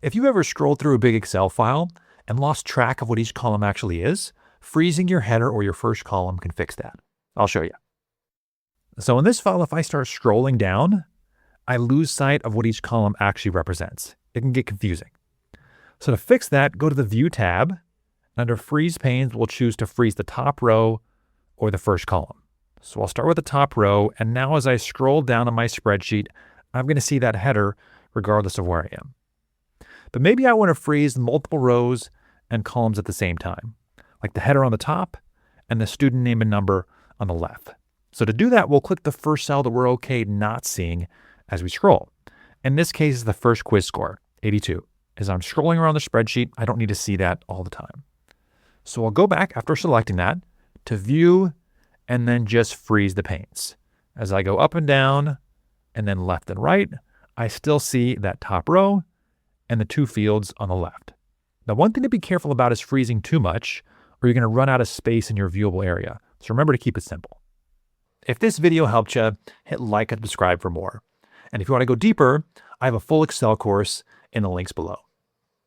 If you ever scrolled through a big Excel file and lost track of what each column actually is, freezing your header or your first column can fix that. I'll show you. So in this file, if I start scrolling down, I lose sight of what each column actually represents. It can get confusing. So to fix that, go to the View tab. Under Freeze Panes, we'll choose to freeze the top row or the first column. So I'll start with the top row, and now as I scroll down on my spreadsheet, I'm going to see that header regardless of where I am. But maybe I want to freeze multiple rows and columns at the same time, like the header on the top and the student name and number on the left. So to do that, we'll click the first cell that we're okay not seeing as we scroll. In this case, is the first quiz score, 82. As I'm scrolling around the spreadsheet, I don't need to see that all the time. So I'll go back after selecting that to View and then just freeze the panes. As I go up and down and then left and right, I still see that top row and the two fields on the left. Now, one thing to be careful about is freezing too much, or you're going to run out of space in your viewable area. So remember to keep it simple. If this video helped you, hit like and subscribe for more. And if you want to go deeper, I have a full Excel course in the links below.